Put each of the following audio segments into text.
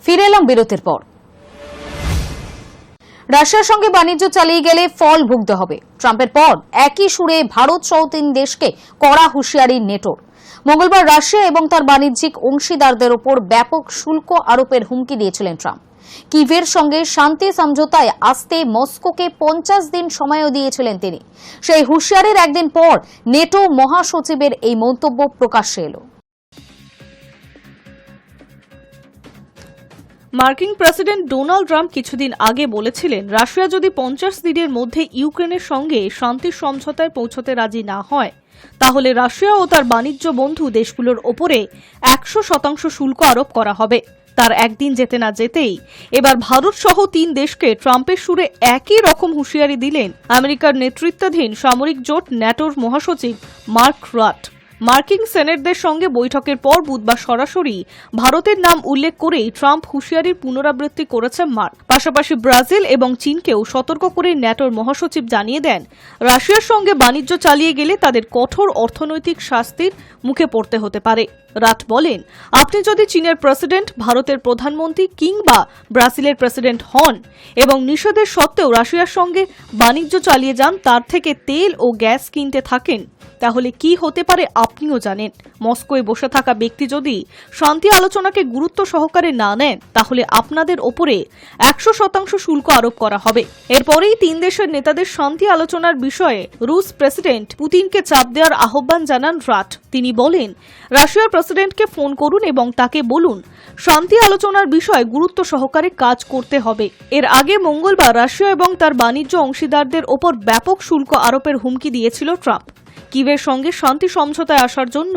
ফিরে এলাম বিরতির পর। রাশিয়ার সঙ্গে বাণিজ্য চালিয়ে গেলে ফল ভুগতে হবে। ট্রাম্পের পর একই সুরে ভারত সহ 3 দেশকে কড়া হুঁশিয়ারি নেটোর। মঙ্গলবার রাশিয়া এবং তার বাণিজ্যিক অংশীদারদের উপর ব্যাপক শুল্ক আরোপের হুমকি দিয়েছিলেন ট্রাম্প। কিভের সঙ্গে শান্তি সমঝোতায় আসতে মস্কোকে 50 দিন সময়ও দিয়েছিলেন তিনি। সেই হুঁশিয়ারির একদিন পর নেটো মহাসচিবের এই মন্তব্য প্রকাশ্যে এলো। মার্কিন প্রেসিডেন্ট ডোনাল্ড ট্রাম্প কিছুদিন আগে বলেছিলেন, রাশিয়া যদি 50 দিনের মধ্যে ইউক্রেনের সঙ্গে শান্তি সমঝোতায় পৌঁছতে রাজি না হয়, তাহলে রাশিয়া ও তার বাণিজ্য বন্ধু দেশগুলোর ওপরে 100% শুল্ক আরোপ করা হবে। তার একদিন যেতে না যেতেই এবার ভারত সহ 3 দেশকে ট্রাম্পের সুরে একই রকম হুঁশিয়ারি দিলেন আমেরিকার নেতৃত্বাধীন সামরিক জোট ন্যাটোর মহাসচিব মার্ক রাট। মার্কিন সেনেটদের সঙ্গে বৈঠকের পর বুধবার সরাসরি ভারতের নাম উল্লেখ করেই ট্রাম্প হুঁশিয়ারির পুনরাবৃত্তি করেছেন মার্ক। পাশাপাশি ব্রাজিল এবং চীনকেও সতর্ক করে ন্যাটোর মহাসচিব জানিয়ে দেন, রাশিয়ার সঙ্গে বাণিজ্য চালিয়ে গেলে তাদের কঠোর অর্থনৈতিক শাস্তির মুখে পড়তে হতে পারে। রাট বলেন, আপনি যদি চীনের প্রেসিডেন্ট, ভারতের প্রধানমন্ত্রী কিংবা ব্রাজিলের প্রেসিডেন্ট হন এবং নিষেধের সত্ত্বেও রাশিয়ার সঙ্গে বাণিজ্য চালিয়ে যান, তার থেকে তেল ও গ্যাস কিনতে থাকেন, তাহলে কি হতে পারে আপনিও জানেন। মস্কোয় বসে থাকা ব্যক্তি যদি শান্তি আলোচনাকে গুরুত্ব সহকারে না নেন, তাহলে আপনাদের ওপরে 100% শুল্ক আরোপ করা হবে। এরপরেই 3 দেশের নেতাদের শান্তি আলোচনার বিষয়ে রুশ প্রেসিডেন্ট পুতিনকে চাপ দেওয়ার আহ্বান জানান রাট। তিনি বলেন, রাশিয়ার প্রেসিডেন্টকে ফোন করুন এবং তাকে বলুন শান্তি আলোচনার বিষয়ে গুরুত্ব সহকারে কাজ করতে হবে। এর আগে মঙ্গলবার রাশিয়া এবং তার বাণিজ্য অংশীদারদের ওপর ব্যাপক শুল্ক আরোপের হুমকি দিয়েছিল ট্রাম্প। কিভের সঙ্গে শান্তি সমঝোতায় আসার জন্য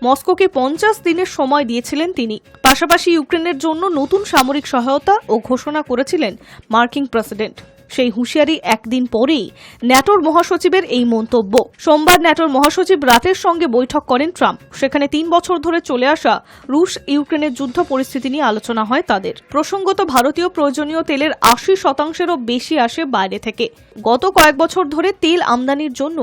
মস্কোকে 50 দিনের সময় দিয়েছিলেন তিনি। পাশাপাশি ইউক্রেনের জন্য নতুন সামরিক সহায়তা ও ঘোষণা করেছিলেন মার্কিন প্রেসিডেন্ট। সেই হুঁশিয়ারি একদিন পরেই ন্যাটোর মহাসচিবের এই মন্তব্য। সোমবার ন্যাটোর মহাসচিব রাটের সঙ্গে বৈঠক করেন ট্রাম্প। সেখানে 3 বছর ধরে চলে আসা রুশ ইউক্রেনের যুদ্ধ পরিস্থিতি নিয়ে আলোচনা হয় তাদের। প্রসঙ্গত, ভারতীয় প্রয়োজনীয় তেলের 80%-এরও বেশি আসে বাইরে থেকে। গত কয়েক বছর ধরে তেল আমদানির জন্য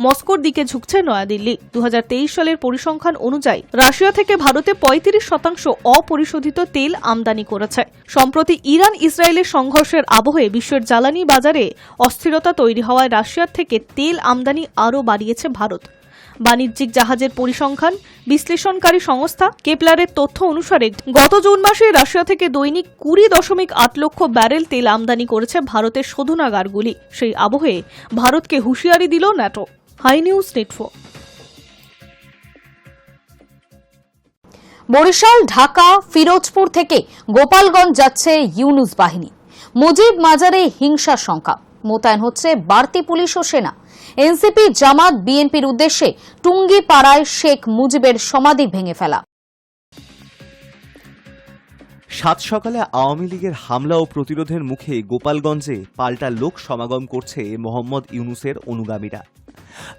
মস্কোর দিকে ঝুঁকছে নয়াদিল্লি। 2023 সালের পরিসংখ্যান অনুযায়ী রাশিয়া থেকে ভারতে 35% অপরিশোধিত তেল আমদানি করেছে। সম্প্রতি ইরান ইসরায়েলের সংঘর্ষের আবহে বিশ্বের জ্বালানি বাজারে অস্থিরতা তৈরি হওয়ায় রাশিয়ার থেকে তেল আমদানি আরও বাড়িয়েছে ভারত। বাণিজ্যিক জাহাজের পরিসংখ্যান বিশ্লেষণকারী সংস্থা কেপলারের তথ্য অনুসারে গত জুন মাসে রাশিয়া থেকে দৈনিক 20.8 লক্ষ ব্যারেল তেল আমদানি করেছে ভারতের শোধনাগারগুলি। সেই আবহে ভারতকে হুঁশিয়ারি দিল NATO. High news Network. Barishal, Dhaka, Firozpur থেকে গোপালগঞ্জ যাচ্ছে ইউনুস বাহিনী। মুজিব মাজারে হিংসার শঙ্কা, মোতায়েন হচ্ছে বাড়তি পুলিশ ও সেনা। এনসিপি, জামাত, বিএনপির উদ্দেশ্যে টুঙ্গিপাড়ায় শেখ মুজিবের সমাধি ভেঙে ফেলা। সাত সকালে আওয়ামী লীগের হামলা ও প্রতিরোধের মুখে গোপালগঞ্জে পাল্টা লোক সমাগম করছে মোহাম্মদ ইউনুসের অনুগামীরা।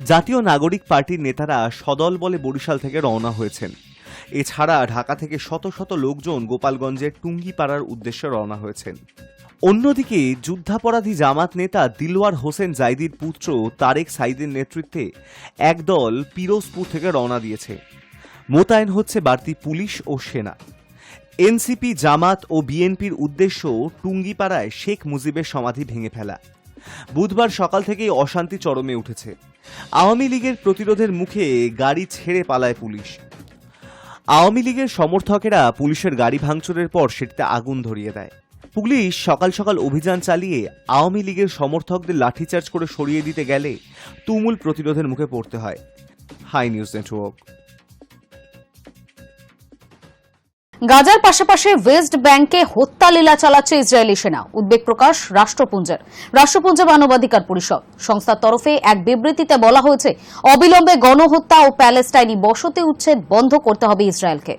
জাতীয় নাগরিক পার্টির নেতারা সদল বলে বরিশাল থেকে রওনা হয়েছেন। এছাড়া ঢাকা থেকে শত শত লোকজন গোপালগঞ্জের টুঙ্গিপাড়ার উদ্দেশ্যে রওনা হয়েছেন। অন্যদিকে যুদ্ধাপরাধী জামাত নেতা দিলওয়ার হোসেন জাইদির পুত্র তারেক সাইদের নেতৃত্বে একদল পিরোজপুর থেকে রওনা দিয়েছে। মোতায়েন হচ্ছে বাড়তি পুলিশ ও সেনা। এনসিপি, জামাত ও বিএনপির উদ্দেশ্য টুঙ্গিপাড়ায় শেখ মুজিবের সমাধি ভেঙে ফেলা। বুধবার সকাল থেকেই অশান্তি চরমে উঠেছে। আওয়ামী লীগের প্রতিরোধের মুখে গাড়ি ছেড়ে পালায় পুলিশ। আওয়ামী লীগের সমর্থকেরা পুলিশের গাড়ি ভাঙচুরের পর সেটিতে আগুন ধরিয়ে দেয়। পুলিশ সকাল সকাল অভিযান চালিয়ে আওয়ামী লীগের সমর্থকদের লাঠিচার্জ করে সরিয়ে দিতে গেলে তুমুল প্রতিরোধের মুখে পড়তে হয়। High news Network. গাজার পাশাপাশি ওয়েস্ট ব্যাংকে হত্যা লীলা চালাচ্ছে ইসরায়েলি সেনা। উদ্বেগ প্রকাশ রাষ্ট্রপুঞ্জের মানবাধিকার পরিষদ সংস্থার তরফে এক বিবৃতিতে বলা হয়েছে, অবিলম্বে গণহত্যা ও প্যালেস্টাইনি বসতি উচ্ছেদ বন্ধ করতে হবে ইসরায়েলকে।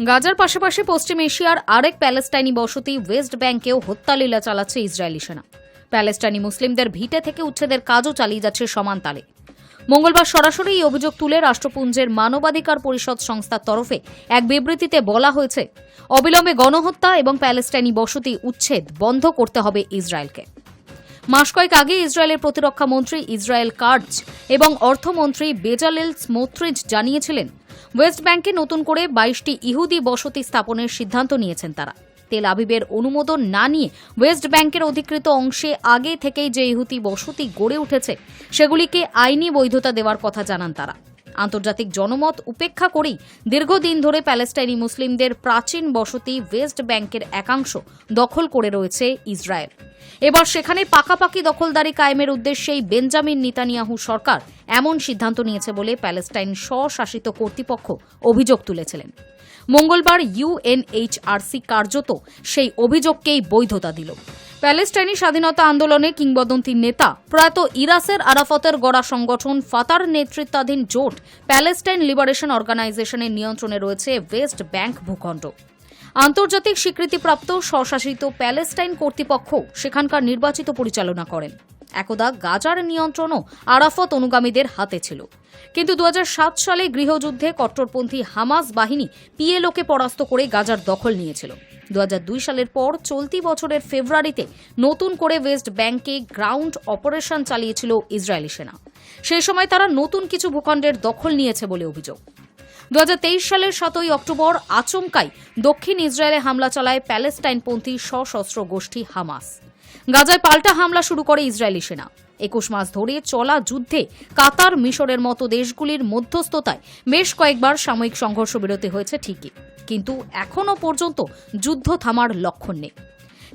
গাজার পাশাপাশি পশ্চিম এশিয়ার আরেক প্যালেস্টাইনি বসতি ওয়েস্ট ব্যাংকেও হত্যা লীলা চালাচ্ছে ইসরায়েলি সেনা। প্যালেস্টাইনি মুসলিমদের ভিটে থেকে উচ্ছেদের কাজও চালিয়ে যাচ্ছে সমান তালে। মঙ্গলবার সরাসরি এই অভিযোগ তুলে রাষ্ট্রপুঞ্জের মানবাধিকার পরিষদ সংস্থার তরফে এক বিবৃতিতে বলা হয়েছে, অবিলম্বে গণহত্যা এবং প্যালেস্টাইনি বসতি উচ্ছেদ বন্ধ করতে হবে ইসরায়েলকে। মাস কয়েক আগে ইসরায়েলের প্রতিরক্ষা মন্ত্রী ইসরায়েল কাটজ এবং অর্থমন্ত্রী বেজালেল স্মোট্রিচ জানিয়েছিলেন, ওয়েস্ট ব্যাংকে নতুন করে 22টি ইহুদি বসতি স্থাপনের সিদ্ধান্ত নিয়েছেন তারা। তেল আবিবের অনুমোদন না নিয়ে ওয়েস্ট ব্যাংকের অধিকৃত অংশে আগে থেকেই যে ইহুদি বসতি গড়ে উঠেছে সেগুলিকে আইনি বৈধতা দেওয়ার কথা জানান তারা। আন্তর্জাতিক জনমত উপেক্ষা করেই দীর্ঘদিন ধরে প্যালেস্টাইনি মুসলিমদের প্রাচীন বসতি ওয়েস্ট ব্যাংকের একাংশ দখল করে রয়েছে ইসরায়েল। এবার সেখানে পাকাপাকি দখলদারি কায়েমের উদ্দেশ্যেই বেঞ্জামিন নেতানিয়াহু সরকার এমন সিদ্ধান্ত নিয়েছে বলে প্যালেস্টাইন স্বশাসিত কর্তৃপক্ষ অভিযোগ তুলেছিলেন। মঙ্গলবার ইউএনএইচআরসি কার্যত সেই অভিযোগকেই বৈধতা দিল। প্যালেস্টাইনি স্বাধীনতা আন্দোলনে কিংবদন্তি নেতা প্রয়াত ইয়াসের আরাফাতের গড়া সংগঠন ফাতার নেতৃত্বাধীন জোট প্যালেস্টাইন লিবারেশন অর্গানাইজেশনের নিয়ন্ত্রণে রয়েছে ওয়েস্ট ব্যাংক ভূখণ্ড। আন্তর্জাতিক স্বীকৃতিপ্রাপ্ত স্বশাসিত প্যালেস্টাইন কর্তৃপক্ষ সেখানকার নির্বাচিত পরিচালনা করেন। একদা গাজার নিয়ন্ত্রণও আরাফাত অনুগামীদের হাতে ছিল, কিন্তু 2007 সালে গৃহযুদ্ধে কট্টরপন্থী হামাস বাহিনী পিএলওকে পরাস্ত করে গাজার দখল নিয়েছিল। 2002 সালের পর চলতি বছরের ফেব্রুয়ারিতে নতুন করে ওয়েস্ট ব্যাংকে গ্রাউন্ড অপারেশন চালিয়েছিল ইসরায়েলি সেনা। সেই সময় তারা নতুন কিছু ভূখণ্ডের দখল নিয়েছে বলে অভিযোগ। 2023 সালের 7 অক্টোবর আচমকাই দক্ষিণ ইসরায়েলে হামলা চালায় প্যালেস্টাইনপন্থী সশস্ত্র গোষ্ঠী হামাস। গাজায় পাল্টা হামলা শুরু করে ইসরায়েলি সেনা। 21 মাস ধরে চলা যুদ্ধে কাতার, মিশরের মতো দেশগুলির মধ্যস্থতায় বেশ কয়েকবার সাময়িক সংঘর্ষ বিরতি হয়েছে ঠিকই, কিন্তু এখনও পর্যন্ত যুদ্ধ থামার লক্ষণ নেই।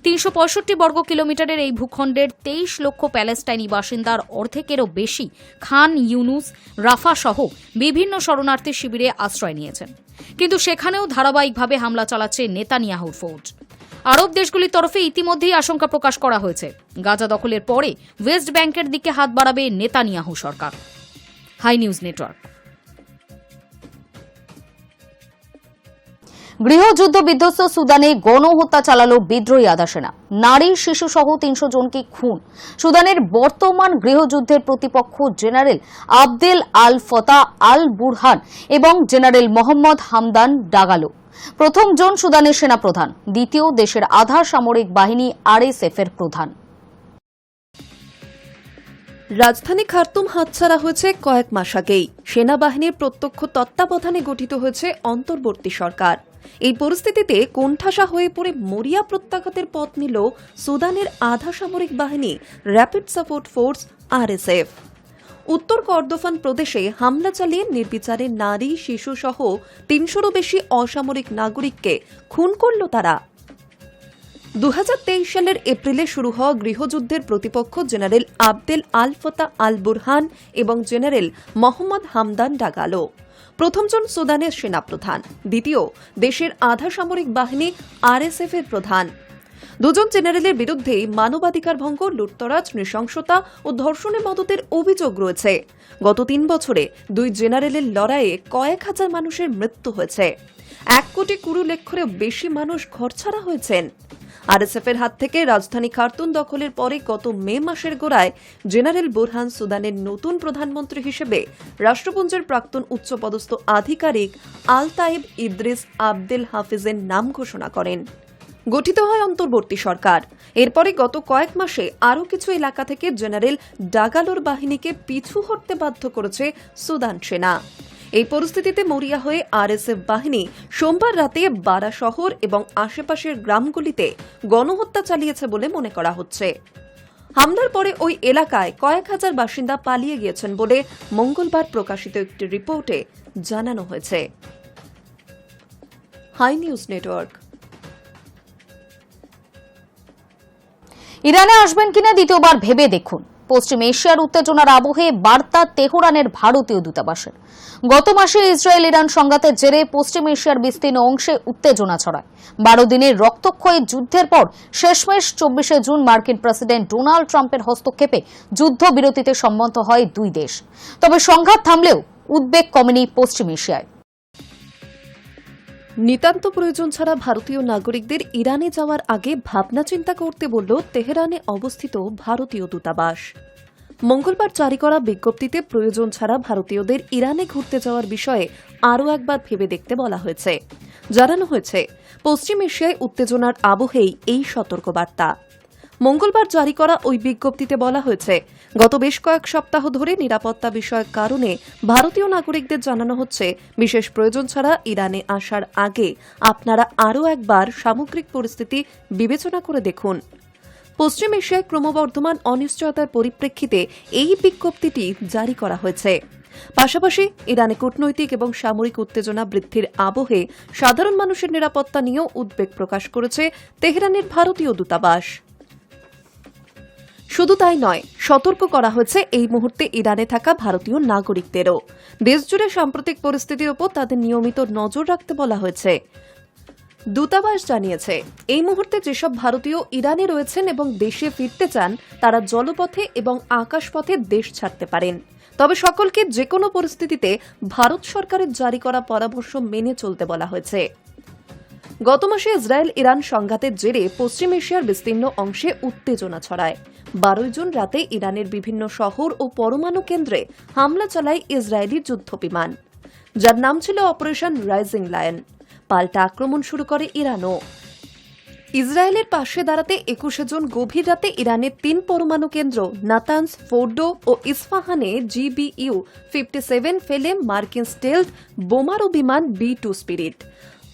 365 বর্গ কিলোমিটারের এই ভূখণ্ডের 23 লক্ষ প্যালেস্টাইনি বাসিন্দার অর্ধেকেরও বেশি খান ইউনুস, রাফা সহ বিভিন্ন শরণার্থী শিবিরে আশ্রয় নিয়েছেন, কিন্তু সেখানেও ধারাবাহিকভাবে হামলা চালাচ্ছে নেতানিয়াহুর ফৌজ। আরব দেশগুলির তরফে ইতিমধ্যেই আশঙ্কা প্রকাশ করা হয়েছে গাজা দখলের পরে ওয়েস্ট ব্যাংকের দিকে হাত বাড়াবে নেতানিয়াহু সরকার। High news network. গৃহযুদ্ধ বিধ্বস্ত সুদানে গণহত্যা চালালো বিদ্রোহী আধা সেনা। নারী, শিশু সহ 300 জনকে খুন। সুদানের বর্তমান গৃহযুদ্ধের প্রতিপক্ষ জেনারেল আবদেল আল ফতা আল বুরহান এবং জেনারেল মোহাম্মদ হামদান ডাগালো। প্রথম জন সুদানের সেনাপ্রধান, দ্বিতীয় দেশের আধা সামরিক বাহিনী আরএসএফ এর প্রধান। রাজধানী খার্তুম হাতছাড়া হয়েছে কয়েক মাস আগেই। সেনাবাহিনীর প্রত্যক্ষ তত্ত্বাবধানে গঠিত হয়েছে অন্তর্বর্তী সরকার। এই পরিস্থিতিতে কোণঠাসা হয়ে পড়ে মরিয়া প্রত্যাঘাতের পথ নিল সুদানের আধা সামরিক বাহিনী র্যাপিড সাপোর্ট ফোর্স আরএসএফ। উত্তর কর্দোফান প্রদেশে হামলা চালিয়ে নির্বিচারে নারী, শিশু সহ 300-রও বেশি অসামরিক নাগরিককে খুন করল তারা। 2023 সালের এপ্রিলে শুরু হওয়া গৃহযুদ্ধের প্রতিপক্ষ জেনারেল আবদেল আল ফতা আল বুরহান এবং জেনারেল মোহাম্মদ হামদান ডাগালো। প্রথমজন সুদানের সেনাপ্রধান, দ্বিতীয় দেশের আধা সামরিক বাহিনী আরএসএফ এর প্রধান। দুজন জেনারেলের বিরুদ্ধে মানবাধিকার ভঙ্গ, লুটতরাজ, নৃশংসতা ও ধর্ষণে মদতের অভিযোগ রয়েছে। গত 3 বছরে দুই জেনারেলের লড়াইয়ে কয়েক হাজার মানুষের মৃত্যু হয়েছে। 1,20,00,000-এরও বেশি মানুষ ঘরছাড়া হয়েছেন। আরএসএফ এর হাত থেকে রাজধানী খার্তুম দখলের পরে গত মে মাসের গোড়ায় জেনারেল বুরহান সুদানের নতুন প্রধানমন্ত্রী হিসেবে রাষ্ট্রপুঞ্জের প্রাক্তন উচ্চপদস্থ আধিকারিক আল তাইব ইদ্রিস আবদেল হাফিজের নাম ঘোষণা করেন। গঠিত হয় অন্তর্বর্তী সরকার। এরপরে গত কয়েক মাসে আরও কিছু এলাকা থেকে জেনারেল ডাগালোর বাহিনীকে পিছু হটতে বাধ্য করেছে সুদান সেনা। এই পরিস্থিতিতে মরিয়া হয়ে আরএসএফ বাহিনী সোমবার রাতে বারা শহর এবং আশেপাশের গ্রামগুলিতে গণহত্যা চালিয়েছে বলে মনে করা হচ্ছে। হামলার পরে ওই এলাকায় কয়েক হাজার বাসিন্দা পালিয়ে গিয়েছেন বলে মঙ্গলবার প্রকাশিত একটি রিপোর্টে জানানো হয়েছে। High news Network. ইরানে আসবেন কিনা দ্বিতীয়বার ভেবে দেখুন। পশ্চিম এশিয়ার উত্তেজনার আবহে বার্তা তেহরানের ভারতীয় দূতাবাসের। গত মাসে ইসরায়েল ইরান সংঘাতের জেরে পশ্চিম এশিয়ার বিস্তীর্ণ অংশে উত্তেজনা ছড়ায়। 12 দিনের রক্তক্ষয়ী যুদ্ধের পর শেষমেশ 24শে জুন মার্কিন প্রেসিডেন্ট ডোনাল্ড ট্রাম্পের হস্তক্ষেপে যুদ্ধবিরতিতে সম্মত হয় দুই দেশ। তবে সংঘাত থামলেও উদ্বেগ কমেনি পশ্চিম এশিয়ায়। নিতান্ত প্রয়োজন ছাড়া ভারতীয় নাগরিকদের ইরানে যাওয়ার আগে ভাবনা চিন্তা করতে বলল তেহরানে অবস্থিত ভারতীয় দূতাবাস। মঙ্গলবার জারি করা বিজ্ঞপ্তিতে প্রয়োজন ছাড়া ভারতীয়দের ইরানে ঘুরতে যাওয়ার বিষয়ে আরও একবার ভেবে দেখতে বলা হয়েছে। জানানো হয়েছে, পশ্চিম এশিয়ায় উত্তেজনার আবহেই এই সতর্কবার্তা। মঙ্গলবার জারি করা ওই বিজ্ঞপ্তিতে বলা হয়েছে, গত বেশ কয়েক সপ্তাহ ধরে নিরাপত্তা বিষয়ক কারণে ভারতীয় নাগরিকদের জানানো হচ্ছে, বিশেষ প্রয়োজন ছাড়া ইরানে আসার আগে আপনারা আরও একবার সামগ্রিক পরিস্থিতি বিবেচনা করে দেখুন। পশ্চিম এশিয়ায় ক্রমবর্ধমান অনিশ্চয়তার পরিপ্রেক্ষিতে এই বিজ্ঞপ্তিটি জারি করা হয়েছে। পাশাপাশি ইরানে কূটনৈতিক এবং সামরিক উত্তেজনা বৃদ্ধির আবহে সাধারণ মানুষের নিরাপত্তা নিয়েও উদ্বেগ প্রকাশ করেছে তেহরানের ভারতীয় দূতাবাস। শুধু তাই নয়, সতর্ক করা হয়েছে এই মুহূর্তে ইরানে থাকা ভারতীয় নাগরিকদেরও। দেশজুড়ে সাম্প্রতিক পরিস্থিতির ওপর তাদের নিয়মিত নজর রাখতে বলা হয়েছে। দূতাবাস জানিয়েছে, এই মুহূর্তে যেসব ভারতীয় ইরানে রয়েছেন এবং দেশে ফিরতে চান তারা জলপথে এবং আকাশপথে দেশ ছাড়তে পারেন। তবে সকলকে যেকোনো পরিস্থিতিতে ভারত সরকারের জারি করা পরামর্শ মেনে চলতে বলা হয়েছে। গত মাসে ইসরায়েল ইরান সংঘাতের জেরে পশ্চিম এশিয়ার বিস্তীর্ণ অংশে উত্তেজনা ছড়ায়। 12 জুন রাতে ইরানের বিভিন্ন শহর ও পরমাণু কেন্দ্রে হামলা চালায় ইসরায়েলি যুদ্ধবিমান, যার নাম ছিল অপারেশন রাইজিং লায়ন। পাল্টা আক্রমণ শুরু করে ইরানও। ইসরায়েলের পাশে দাঁড়াতে 21 জুন গভীর রাতে ইরানের 3 পরমাণু কেন্দ্র নাতানস, ফোর্ডো ও ইস্পাহানে GBU-57 ফেলে মার্কিন স্টেলথ বোমারু বিমান B-2 স্পিরিট।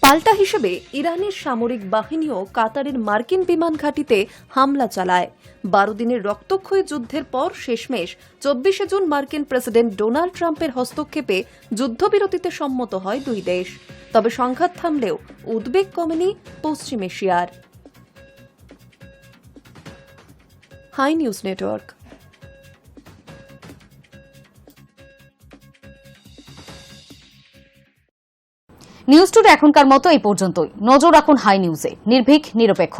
পাল্টা হিসেবে ইরানের সামরিক বাহিনীও কাতারের মার্কিন বিমান ঘাঁটিতে হামলা চালায়। 12 দিনের রক্তক্ষয়ী যুদ্ধের পর শেষমেশ 24 জুন মার্কিন প্রেসিডেন্ট ডোনাল্ড ট্রাম্পের হস্তক্ষেপে যুদ্ধবিরতিতে সম্মত হয় দুই দেশ। তবে সংঘাত থামলেও উদ্বেগ কমেনি পশ্চিম এশিয়ার। High news Network. News Today এখনকার মতো এই পর্যন্তই। নজর রাখুন হাই নিউজে, নির্ভীক নিরপেক্ষ।